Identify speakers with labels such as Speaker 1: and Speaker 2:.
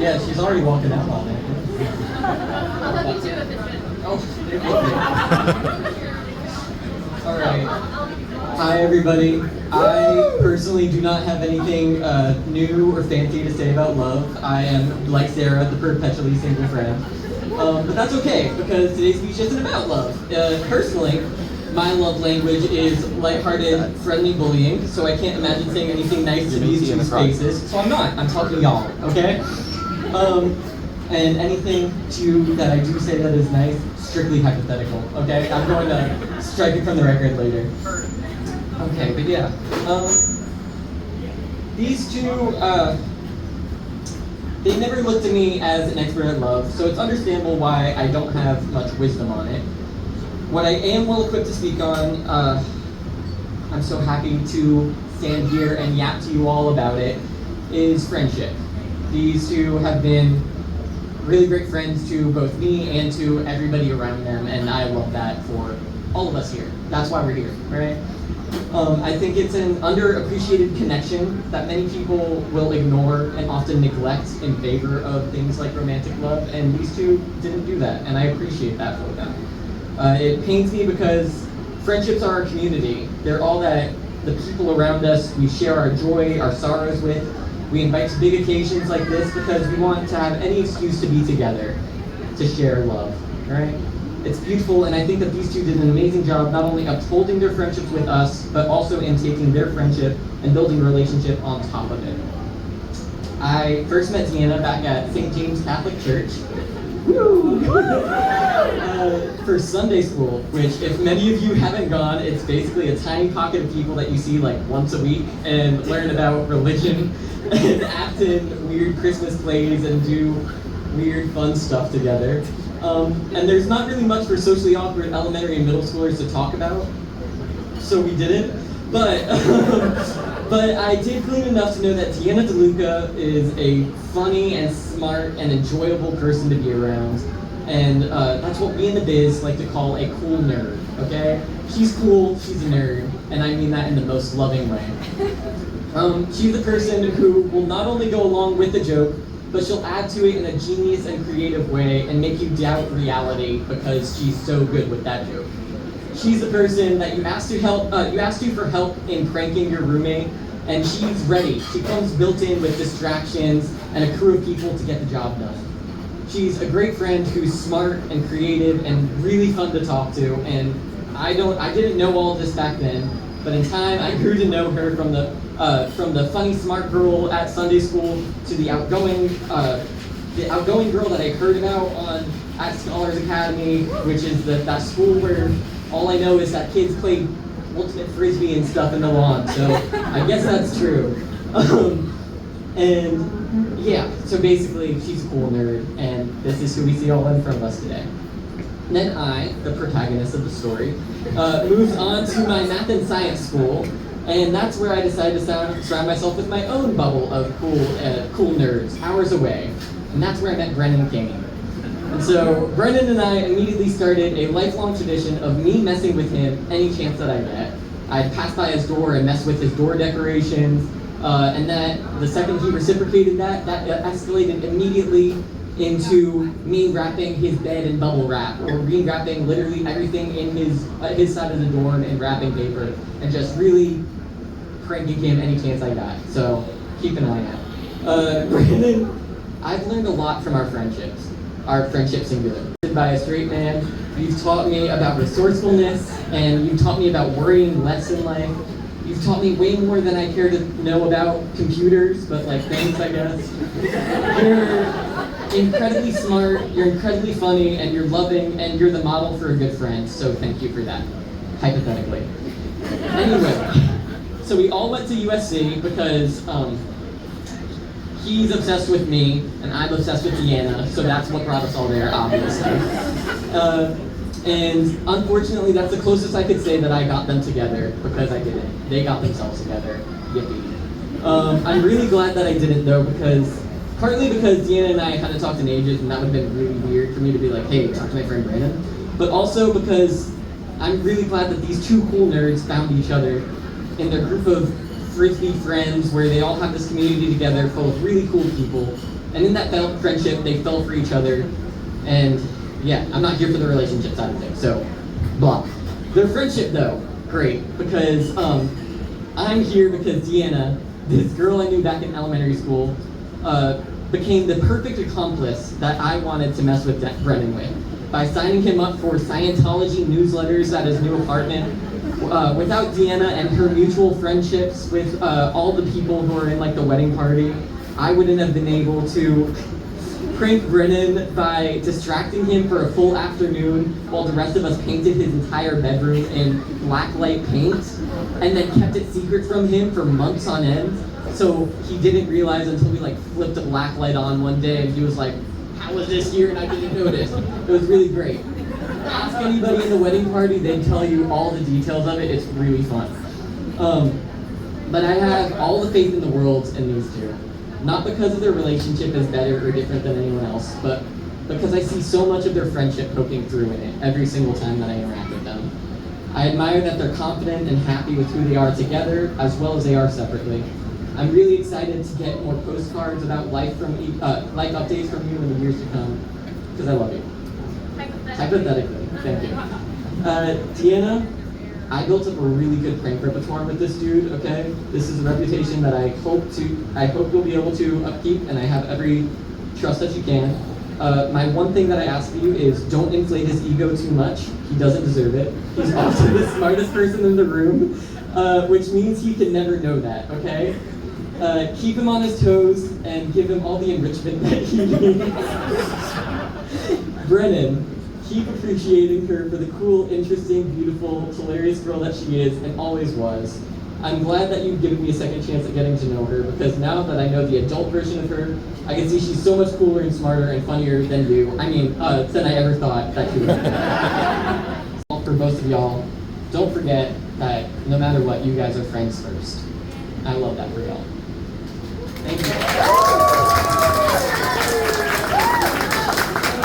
Speaker 1: Yeah, she's already walking out on it.
Speaker 2: I'll help you too if it's good.
Speaker 1: Oh, all right. Hi, everybody. I personally do not have anything new or fancy to say about love. I am, like Sarah, the perpetually single friend. But that's okay, because today's speech isn't about love. Personally, my love language is lighthearted, friendly bullying, so I can't imagine saying anything nice to these two spaces, so I'm not. I'm talking y'all, okay? And anything that I do say that is nice, strictly hypothetical, okay? I'm going to strike it from the record later. Okay, but yeah. These two, they never looked at me as an expert at love, so it's understandable why I don't have much wisdom on it. What I am well equipped to speak on, I'm so happy to stand here and yap to you all about it, is friendship. These two have been really great friends to both me and to everybody around them, and I love that for all of us here. That's why we're here, right? I think it's an underappreciated connection that many people will ignore and often neglect in favor of things like romantic love, and these two didn't do that, and I appreciate that for them. It pains me because friendships are our community. They're all that the people around us we share our joy, our sorrows with. We invite to big occasions like this because we want to have any excuse to be together, to share love, right? It's beautiful, and I think that these two did an amazing job not only upholding their friendships with us, but also in taking their friendship and building a relationship on top of it. I first met Deanna back at St. James Catholic Church. For Sunday school, which if many of you haven't gone, it's basically a tiny pocket of people that you see like once a week and learn about religion and act in weird Christmas plays and do weird fun stuff together. And there's not really much for socially awkward elementary and middle schoolers to talk about, so we didn't. But but I did glean enough to know that Deanna DeLuca is a funny and smart and enjoyable person to be around. And that's what we in the biz like to call a cool nerd, okay? She's cool, she's a nerd, and I mean that in the most loving way. She's the person who will not only go along with the joke, but she'll add to it in a genius and creative way and make you doubt reality because she's so good with that joke. She's the person that you asked to for help in pranking your roommate, and she's ready. She comes built in with distractions and a crew of people to get the job done. She's a great friend who's smart and creative and really fun to talk to, and I didn't know all of this back then, but in time I grew to know her from the funny smart girl at Sunday school to the outgoing girl that I heard about at Scholars Academy, which is that school where all I know is that kids play ultimate frisbee and stuff in the lawn, so I guess that's true. And yeah, so basically she's a cool nerd, and this is who we see all in front of us today. Then I, the protagonist of the story, moved on to my math and science school, and that's where I decided to surround myself with my own bubble of cool nerds, hours away. And that's where I met Brennan King. And so Brennan and I immediately started a lifelong tradition of me messing with him any chance that I get. I'd pass by his door and mess with his door decorations, and that the second he reciprocated that escalated immediately into me wrapping his bed in bubble wrap, or re-wrapping literally everything in his side of the dorm in wrapping paper, and just really pranking him any chance I got. So keep an eye out. Brandon, I've learned a lot from our friendship singular. By a straight man, you've taught me about resourcefulness, and you've taught me about worrying less in life. You've taught me way more than I care to know about computers, but like things, I guess. You're incredibly smart, you're incredibly funny, and you're loving, and you're the model for a good friend, so thank you for that, hypothetically. Anyway, so we all went to USC because he's obsessed with me, and I'm obsessed with Deanna, so that's what brought us all there, obviously. And unfortunately, that's the closest I could say that I got them together, because I didn't. They got themselves together. Yippee. I'm really glad that I didn't, though, partly because Deanna and I hadn't talked in ages, and that would have been really weird for me to be like, hey, talk to my friend Brandon. But also because I'm really glad that these two cool nerds found each other in their group of frisbee friends where they all have this community together full of really cool people, And in that friendship, they fell for each other. And yeah, I'm not here for the relationship side of things, so blah. Their friendship though, great, because I'm here because Deanna, this girl I knew back in elementary school, became the perfect accomplice that I wanted to mess with Brennan with by signing him up for Scientology newsletters at his new apartment. Without Deanna and her mutual friendships with all the people who were in like the wedding party, I wouldn't have been able to prank Brennan by distracting him for a full afternoon while the rest of us painted his entire bedroom in black light paint and then kept it secret from him for months on end. So he didn't realize until we like flipped a black light on one day and he was like, "How was this here?" and I didn't notice. It was really great. Ask anybody in the wedding party, they'd tell you all the details of it. It's really fun. But I have all the faith in the world in these two. Not because of their relationship is better or different than anyone else, but because I see so much of their friendship poking through in it every single time that I interact with them. I admire that they're confident and happy with who they are together as well as they are separately. I'm really excited to get more postcards about life updates from you in the years to come, because I love you. Hypothetically, thank you. Deanna, I built up a really good prank repertoire with this dude, okay? This is a reputation that I hope you'll be able to upkeep, and I have every trust that you can. My one thing that I ask of you is don't inflate his ego too much. He doesn't deserve it. He's also the smartest person in the room, which means he can never know that, okay? Keep him on his toes and give him all the enrichment that he needs. Brennan, keep appreciating her for the cool, interesting, beautiful, hilarious girl that she is and always was. I'm glad that you've given me a second chance at getting to know her, because now that I know the adult version of her, I can see she's so much cooler and smarter and funnier than you. I mean, than I ever thought that she would. For both of y'all, don't forget that no matter what, you guys are friends first. I love that for y'all. Thank you.